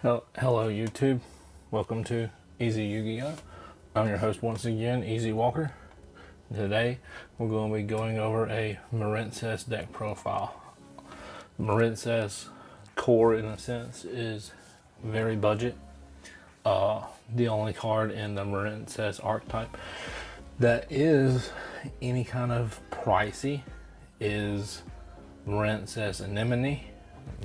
Hello YouTube, welcome to Easy Yu-Gi-Oh! I'm your host once again, Easy Walker. Today we're going to be going over a Marincess deck profile. Marincess core in a sense is very budget. The only card in the Marincess archetype that is any kind of pricey is Marincess Anemone.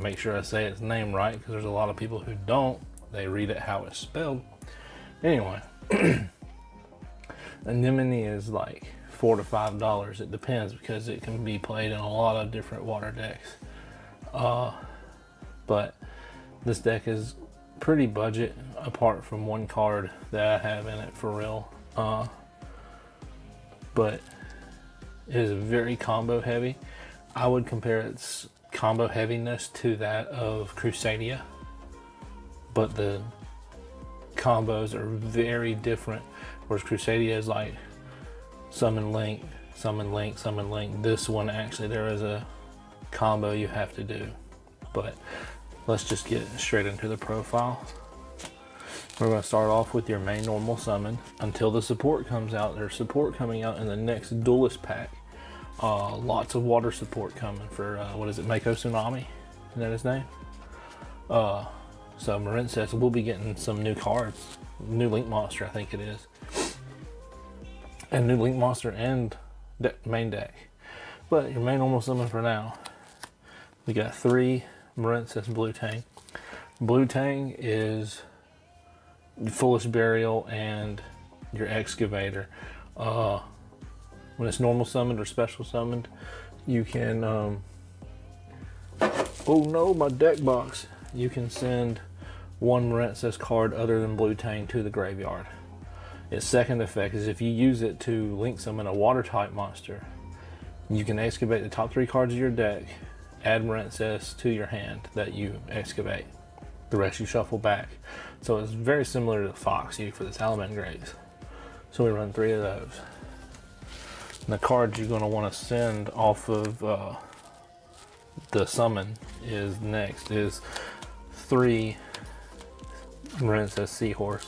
Make sure I say its name right because there's a lot of people who don't. They read it how it's spelled. Anyway, Anemone is like $4 to $5. It depends because it can be played in a lot of different water decks. But this deck is pretty budget apart from one card that I have in it for real. But it is very combo heavy. I would compare its combo heaviness to that of Crusadia, but the combos are very different. Whereas Crusadia is like summon link, summon link, summon link. This one actually there is a combo you have to do. But let's just get straight into the profile. We're going to start off with your main normal summon until the support comes out. There's support coming out in the next Duelist pack. Lots of water support coming for, what is it, Mako Tsunami? Is that his name? So Marincess will be getting some new cards. New Link Monster, I think it is. And new Link Monster and main deck. But your main normal summon for now. We got 3 Marincess Blue Tang. Blue Tang is Foolish Burial and your Excavator. When it's normal summoned or special summoned, you can, oh no, my deck box. You can send one Marincess card other than Blue Tang to the graveyard. Its second effect is if you use it to link summon a water type monster, you can excavate the top 3 cards of your deck, add Marincess to your hand that you excavate. The rest you shuffle back. So it's very similar to Foxy for the Salamangreys. So we run 3 of those. And the cards you're going to want to send off of the summon is next is 3 Marincess Seahorse.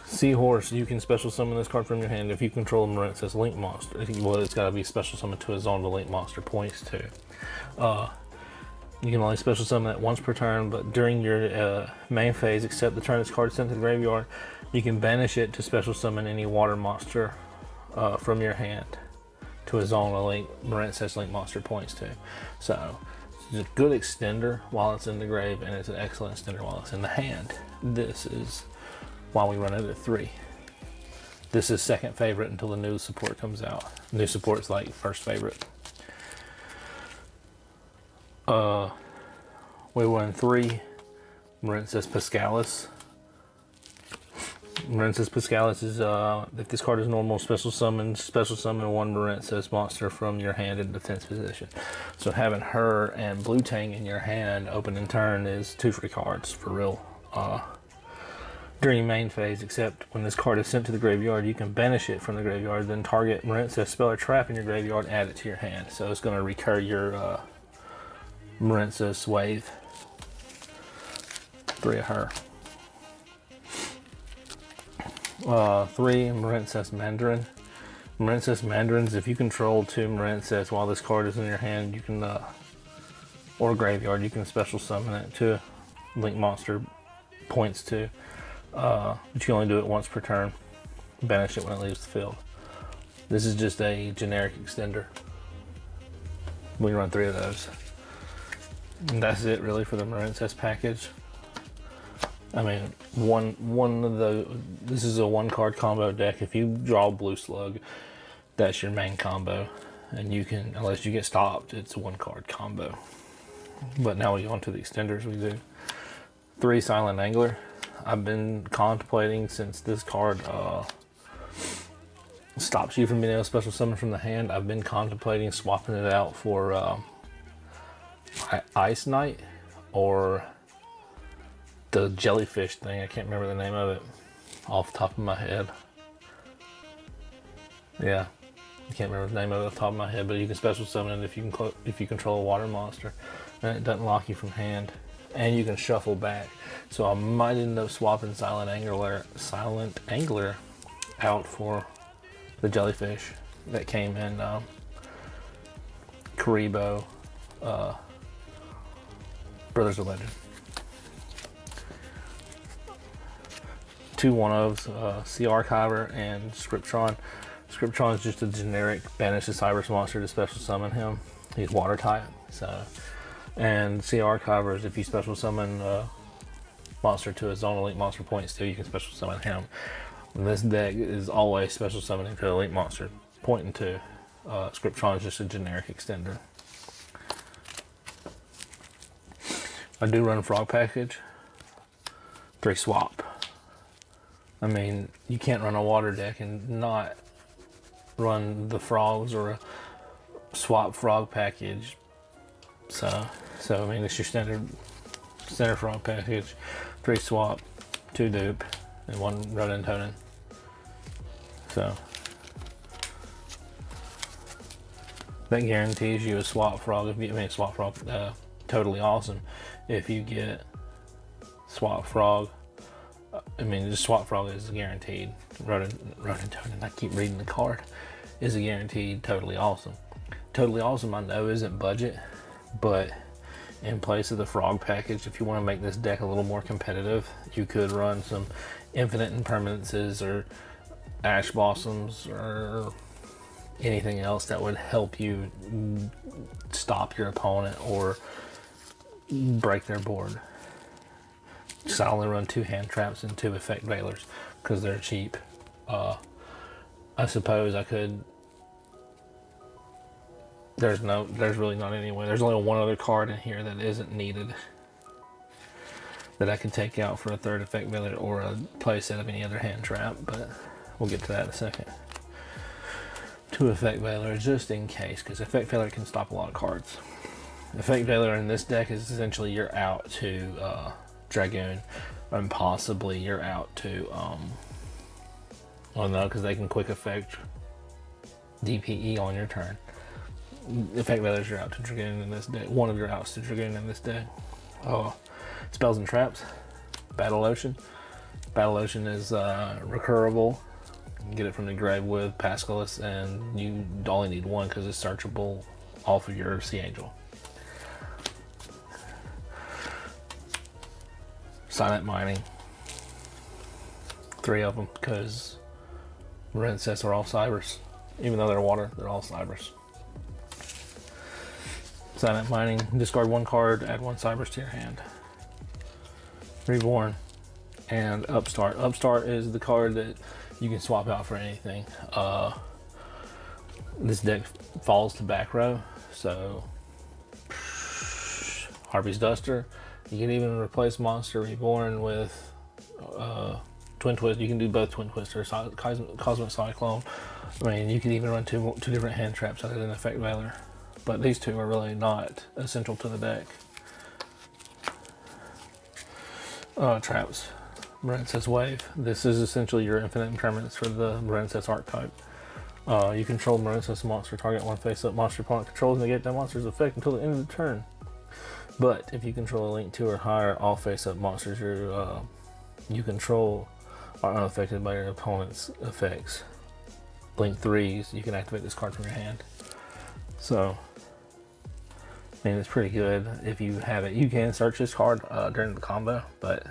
Seahorse, you can special summon this card from your hand if you control a Marincess Link Monster. Well, it's got to be special summoned to a zone the Link Monster points to. You can only special summon it once per turn, but during your main phase, except the turn this card is sent to the graveyard, you can banish it to special summon any water monster from your hand to a zone a link Marincess Link Monster points to. So it's a good extender while it's in the grave, and it's an excellent extender while it's in the hand. This is why we run it at 3. This is second favorite until the new support comes out. New support's like first favorite. We run 3 Marincess Piscalis. Marincess Piscalis is, if this card is normal, special summon one Marincess monster from your hand in defense position. So having her and Blue Tang in your hand open in turn is 2 free cards for real. During main phase, except when this card is sent to the graveyard, you can banish it from the graveyard, then target Marincess spell or trap in your graveyard, add it to your hand. So it's going to recur your Marincess wave. 3 of her. 3 Marincess Mandarin. Marincess Mandarins, if you control 2 Marincess while this card is in your hand, you can, or graveyard, you can special summon it to Link Monster points to. But you can only do it once per turn. Banish it when it leaves the field. This is just a generic extender. We run 3 of those. And that's it really for the Marincess package. I mean, this is a 1-card combo deck. If you draw Blue Slug, that's your main combo. And you can, unless you get stopped, it's a 1-card combo. But now we go on to the extenders we do. 3 Silent Angler. I've been contemplating since this card stops you from being able to special summon from the hand. I've been contemplating swapping it out for Ice Knight or the jellyfish thing. I can't remember the name of it off the top of my head. Yeah, I can't remember the name of it off the top of my head, but you can special summon it if you control a water monster, and it doesn't lock you from hand. and you can shuffle back. So I might end up swapping Silent Angler out for the jellyfish that came in Karibo Brothers of Legend. 2 1-ofs, Sea Archiver and Scriptron. Scriptron is just a generic banish the Cybers monster to special summon him. He's water type, so. And Sea Archiver is if you special summon a monster to a zone elite monster point still, you can special summon him. And this deck is always special summoning to elite monster pointing to. Scriptron is just a generic extender. I do run a frog package. 3 swap. I mean, you can't run a water deck and not run the frogs or a swap frog package. So I mean, it's your standard frog package. 3 swap, 2 dupe, and 1 Ronin Tonin. So that guarantees you a swap frog. Swap frog, totally awesome. If you get swap frog, just swap frog is guaranteed. Ronin Tonin, I keep reading the card, is a guaranteed totally awesome. Totally awesome, I know isn't budget, but in place of the frog package, if you want to make this deck a little more competitive, you could run some infinite impermanences or ash blossoms or anything else that would help you stop your opponent or break their board. So I only run 2 hand traps and 2 effect veilers because they're cheap. I suppose I could. There's really not any way. There's only 1 other card in here that isn't needed that I could take out for a 3rd effect veiler or a playset of any other hand trap, but we'll get to that in a second. 2 effect veiler just in case, because effect veiler can stop a lot of cards. Effect veiler in this deck is essentially you're out to Dragoon, and possibly you're out to well, no, because they can quick effect DPE on your turn. Effect veilers, you're out to Dragoon in this deck. One of your outs to Dragoon in this deck. Spells and traps. Battle Ocean. Battle Ocean is recurable. You can get it from the grave with Pascalis, and you only need 1 because it's searchable off of your Sea Angel. Silent Mining. 3 of them because Marincess are all Cybers. Even though they're water, they're all Cybers. Silent Mining, discard 1 card, add 1 Cybers to your hand. Reborn and Upstart. Upstart is the card that you can swap out for anything. This deck falls to back row, so Harpy's Duster. You can even replace Monster Reborn with Twin Twist. You can do both Twin Twist or Cosmic Cyclone. I mean, you can even run two different hand traps other than Effect Veiler. But these 2 are really not essential to the deck. Traps. Marincess Wave. This is essentially your infinite impermanence for the Marincess archetype. You control Marincess monster. Target 1 face-up monster opponent controls, negate that monster's effect until the end of the turn. But if you control a link 2 or higher, all face-up monsters you control are unaffected by your opponent's effects. Link 3s, you can activate this card from your hand. So, I mean, it's pretty good if you have it. You can search this card during the combo, but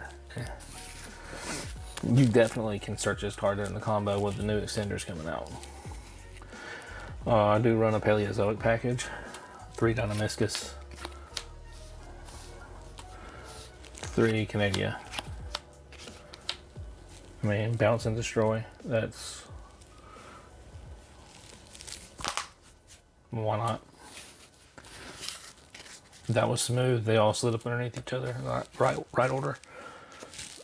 you definitely can search this card during the combo with the new extenders coming out. I do run a Paleozoic package. 3 Dynamiscus. 3 Canadia. I mean, bounce and destroy. That's... why not? That was smooth. They all slid up underneath each other. Right order.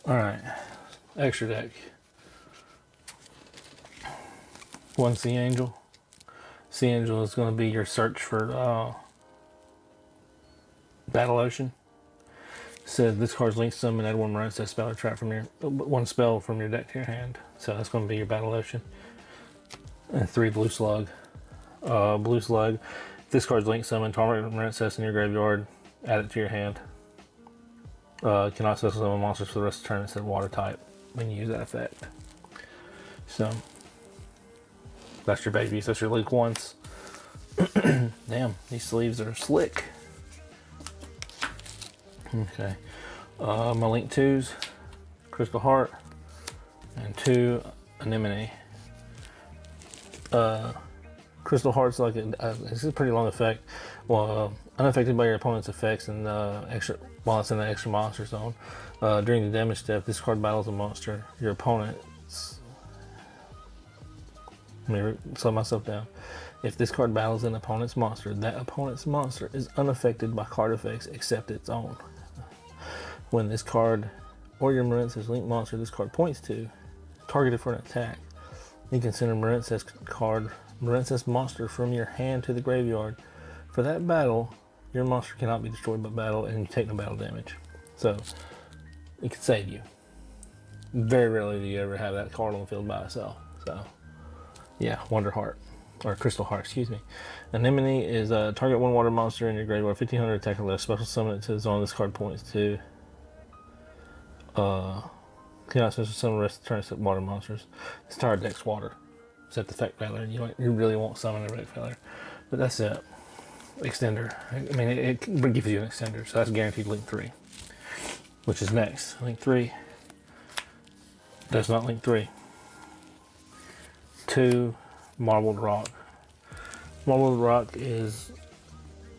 Alright. Extra deck. 1 Sea Angel. Sea Angel is going to be your search for Battle Ocean. Said this card's linked summon, add 1 Marincess spell or trap from your 1 spell from your deck to your hand. So that's going to be your Battle Ocean. And 3 Blue Slug. Blue Slug. If this card's linked summon, target Marincess in your graveyard, add it to your hand. Cannot special summon monsters for the rest of the turn instead of water type when you use that effect. So that's your babies. That's your Link ones. Damn, these sleeves are slick. Okay. My Link 2s, Crystal Heart, and 2 Anemone. Crystal Heart's like it's a pretty long effect. Well, unaffected by your opponent's effects and extra while it's in the extra monster zone. During the damage step, this card battles a monster. Your opponent's. Let me slow myself down. If this card battles an opponent's monster, that opponent's monster is unaffected by card effects except its own. When this card or your Marincess Link monster this card points to, targeted for an attack, you can send a Marincess monster from your hand to the graveyard. For that battle, your monster cannot be destroyed by battle and you take no battle damage. So, it can save you. Very rarely do you ever have that card on the field by itself. So, yeah, Wonder Heart. Or Crystal Heart, excuse me. Anemone is a target 1 water monster in your graveyard, 1500 attack or less. Special summon it to the zone this card points to. Cannot special summon the rest of the turn except water monsters. This entire deck's water. Except effect failure. You really won't summon a effect failure. But that's it. Extender. I mean, it gives you an extender, so that's guaranteed Link 3. Which is next. Link 3 does not Link 3. 2 Marbled Rock. Marbled Rock is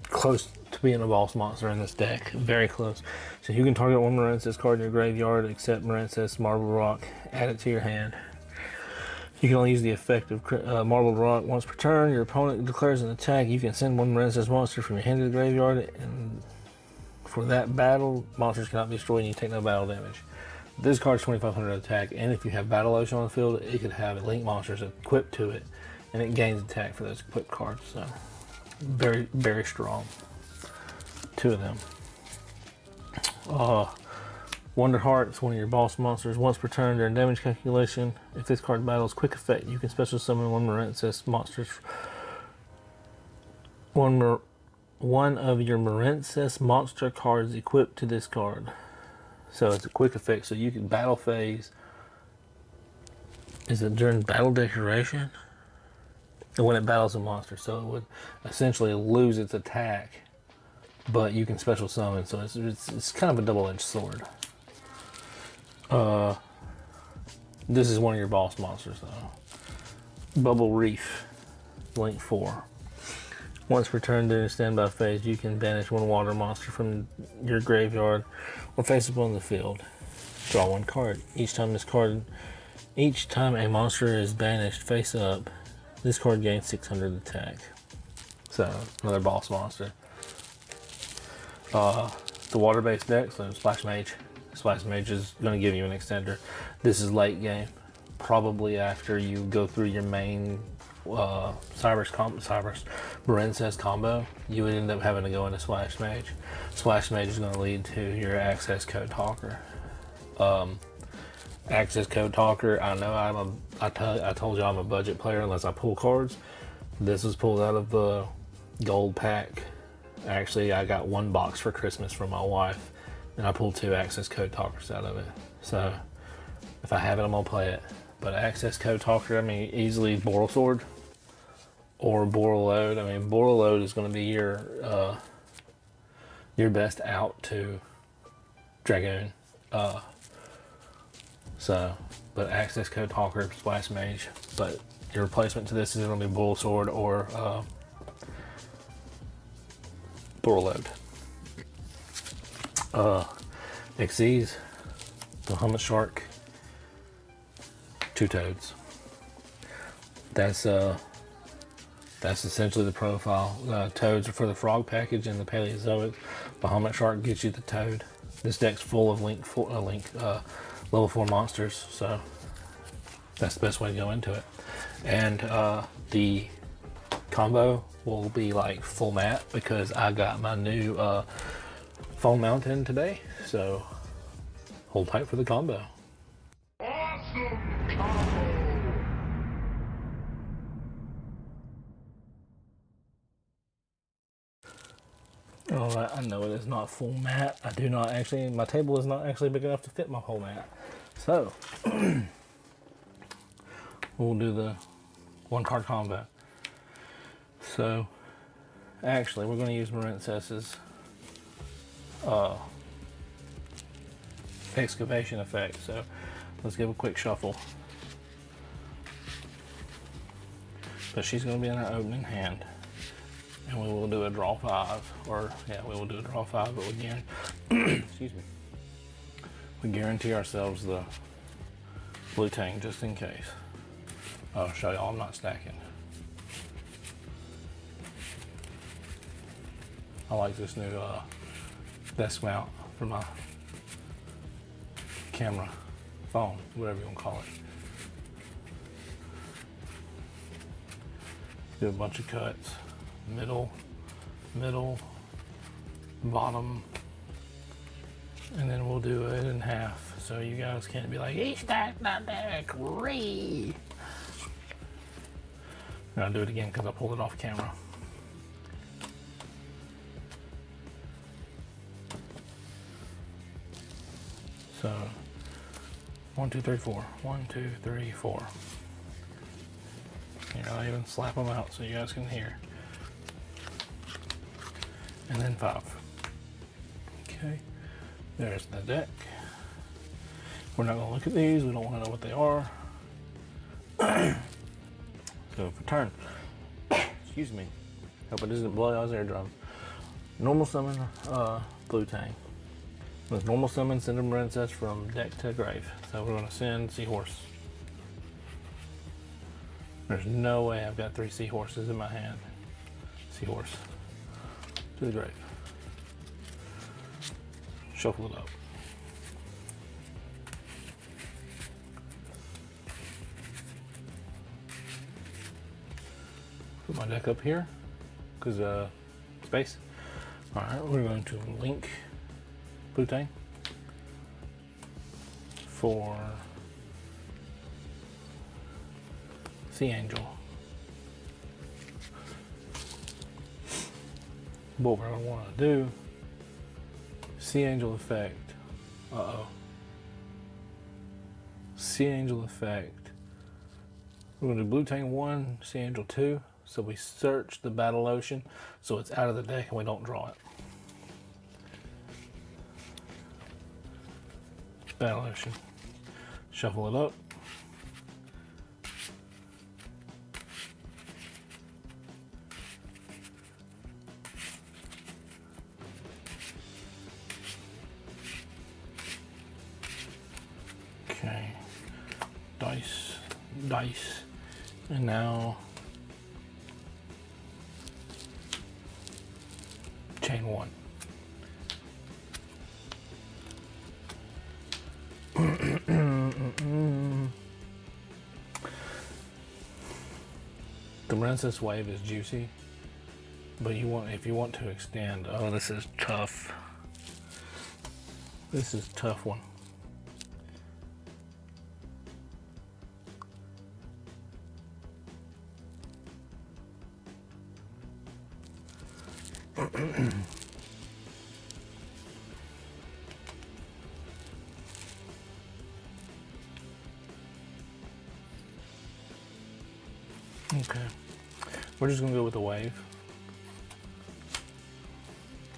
close to being a boss monster in this deck. Very close. So you can target 1 Marincess card in your graveyard except Marincess Marbled Rock. Add it to your hand. You can only use the effect of Marbled Rock once per turn. Your opponent declares an attack. You can send 1 Marincess monster from your hand to the graveyard, and for that battle, monsters cannot be destroyed and you take no battle damage. This card's 2500 attack, and if you have Battle Ocean on the field, it could have Link monsters equipped to it, and it gains attack for those equipped cards. So, very, very strong. 2 of them. Wonder Heart is one of your boss monsters. Once per turn during damage calculation, if this card battles quick effect, you can special summon 1 Marincess monsters. One of your Marincess monster cards equipped to this card. So it's a quick effect, so you can battle phase. Is it during battle declaration? And when it battles a monster, so it would essentially lose its attack, but you can special summon, so it's kind of a double-edged sword. This is one of your boss monsters though. Bubble Reef, Link 4. Once per turn during standby phase, you can banish 1 water monster from your graveyard or face up on the field. Draw 1 card. Each time a monster is banished face up, this card gains 600 attack. So, another boss monster. The water-based deck, so Splash Mage. Splash Mage is going to give you an extender. This is late game. Probably after you go through your main Marincess combo, you would end up having to go into Splash Mage. Splash Mage is going to lead to your Access Code Talker. Access Code Talker, I know I told you I'm a budget player unless I pull cards. This was pulled out of the gold pack. Actually, I got 1 box for Christmas from my wife, and I pulled 2 Access Code Talkers out of it. So, if I have it, I'm going to play it. But Access Code Talker, I mean, easily Boral Sword or Boral Load. I mean, Boral Load is going to be your best out to Dragoon. But Access Code Talker, Splash Mage. But your replacement to this is going to be Boral Sword or Boral Load. Xyz, Bahamut Shark, 2 Toads. That's essentially the profile. Toads are for the frog package and the Paleozoic. Bahamut Shark gets you the Toad. This deck's full of level 4 monsters, so that's the best way to go into it. And the combo will be like full mat because I got my new phone mount in today, so hold tight for the combo. Awesome combo! Alright, I know it is not full mat. I do not actually, my table is not actually big enough to fit my whole mat. So, we'll do the one card combo. So, actually, we're going to use Marincess's excavation effect. So, let's give a quick shuffle. But she's going to be in our opening hand. And we will do a draw 5. Or, yeah, we will do a draw 5, but we guarantee, excuse me. We guarantee ourselves the blue tang just in case. I'll show y'all I'm not stacking. I like this new desk mount for my camera, phone, whatever you want to call it. Do a bunch of cuts, middle, bottom, and then we'll do it in half so you guys can't be like, he stacked that deck, ree. And I'll do it again because I pulled it off camera. So 1, 2, 3, 4. 1, 2, 3, 4. Here, I'll even slap them out so you guys can hear. And then 5. Okay, there's the deck. We're not going to look at these. We don't want to know what they are. So for turn, excuse me. Hope it doesn't blow y'all's eardrums. Normal summon blue tang. With normal summon, send a Marincess from deck to grave. So we're going to send Seahorse. There's no way I've got 3 Seahorses in my hand. Seahorse. To the grave. Shuffle it up. Put my deck up here, because space. Alright, we're going to link blue tang for Sea Angel. What we're going to want to do, Sea Angel effect. Sea Angel effect. We're going to do blue tang 1, Sea Angel 2. So we search the Battle Ocean so it's out of the deck and we don't draw it. Battle Ocean. Shuffle it up. Okay. Dice. And now chain 1. The Marincess wave is juicy, but if you want to extend, oh, this is tough. This is a tough one. Okay, we're just gonna go with the wave,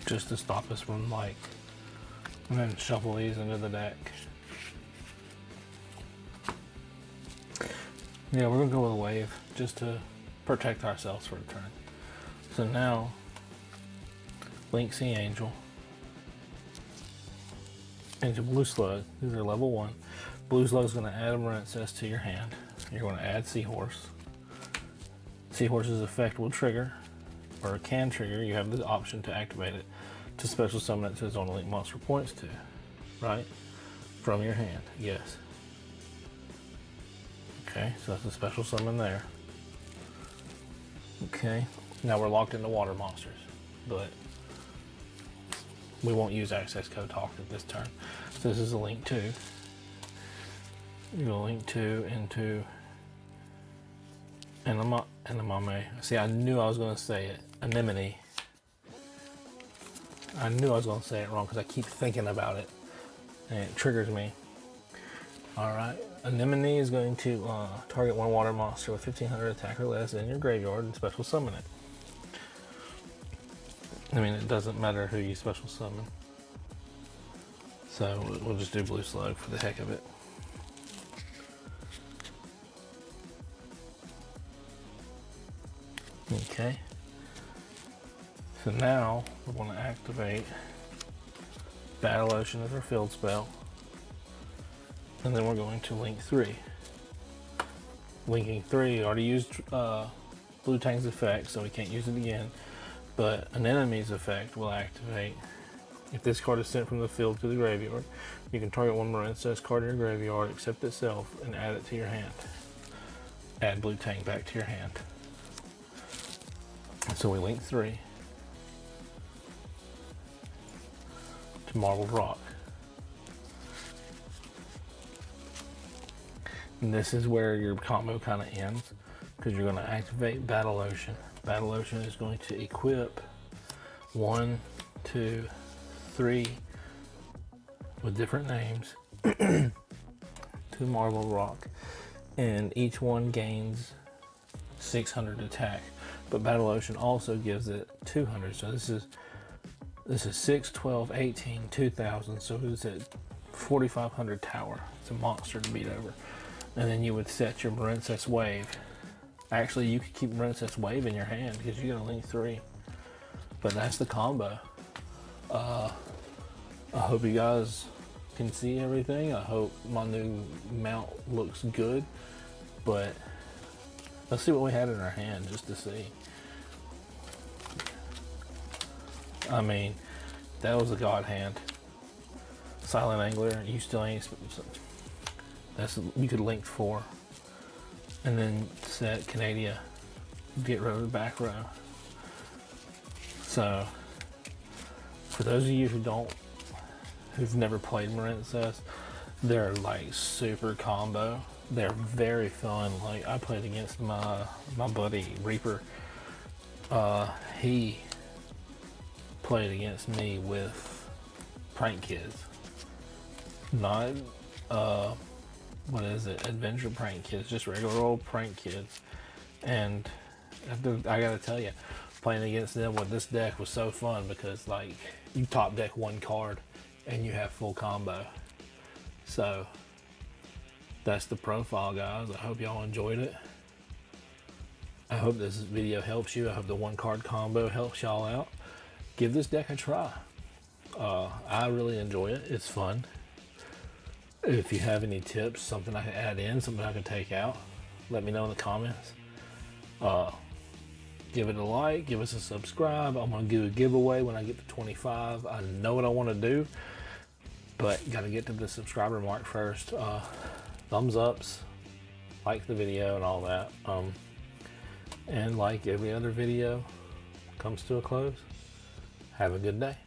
just to stop us from and then shuffle these into the deck. Yeah, we're gonna go with a wave just to protect ourselves for a turn. So now, link Sea Angel into Blue Slug. These are level 1. Blue Slug's gonna add a Marincess to your hand. You're gonna add Seahorse. Seahorse's effect will trigger, or can trigger. You have the option to activate it to special summon it to its own elite monster points to, right? From your hand, yes. Okay, so that's a special summon there. Okay, now we're locked into water monsters, but we won't use access code talked at this turn. So this is a link 2. You're gonna link 2 into Anemone. See, I knew I was gonna say it. Anemone. I knew I was going to say it wrong because I keep thinking about it and it triggers me. Alright, Anemone is going to target one water monster with 1500 attack or less in your graveyard and special summon it. I mean, it doesn't matter who you special summon. So we'll just do blue slug for the heck of it. Okay. So now we're going to activate Battle Ocean as our field spell. And then we're going to link 3. Linking 3 already used Blue Tang's effect, so we can't use it again. But an enemy's effect will activate. If this card is sent from the field to the graveyard, you can target one Marincess card in your graveyard, except itself, and add it to your hand. Add Blue Tang back to your hand. So we link 3 to Marbled Rock. And this is where your combo kind of ends, because you're going to activate Battle Ocean. Battle Ocean is going to equip 1, 2, 3 with different names to Marbled Rock, and each one gains 600 attack. But Battle Ocean also gives it 200. So this is 6, 12, 18, 2000. So it's at 4500 tower. It's a monster to beat over. And then you would set your Marincess Wave. Actually, you could keep Marincess Wave in your hand because you're gonna link 3. But that's the combo. I hope you guys can see everything. I hope my new mount looks good. But let's see what we had in our hand just to see. I mean, that was a god hand. Silent Angler, you still ain't. That's, you could link 4. And then set Canadia, get rid of the back row. So, for those of you who've never played Marincess, they're like super combo. They're very fun. Like, I played against my buddy Reaper. He played against me with Prank Kids, not what is it, Adventure Prank Kids, just regular old Prank Kids. And I gotta tell you, playing against them with this deck was so fun, because like, you top deck one card and you have full combo. So that's the profile, guys. I hope y'all enjoyed it. I hope this video helps you. I hope the one card combo helps y'all out. Give this deck a try. I really enjoy it. It's fun. If you have any tips, something I can add in, something I can take out, let me know in the comments. Give it a like, give us a subscribe. I'm gonna do a giveaway when I get to 25. I know what I want to do, but gotta get to the subscriber mark first. Thumbs ups, like the video and all that. And like every other video comes to a close, have a good day.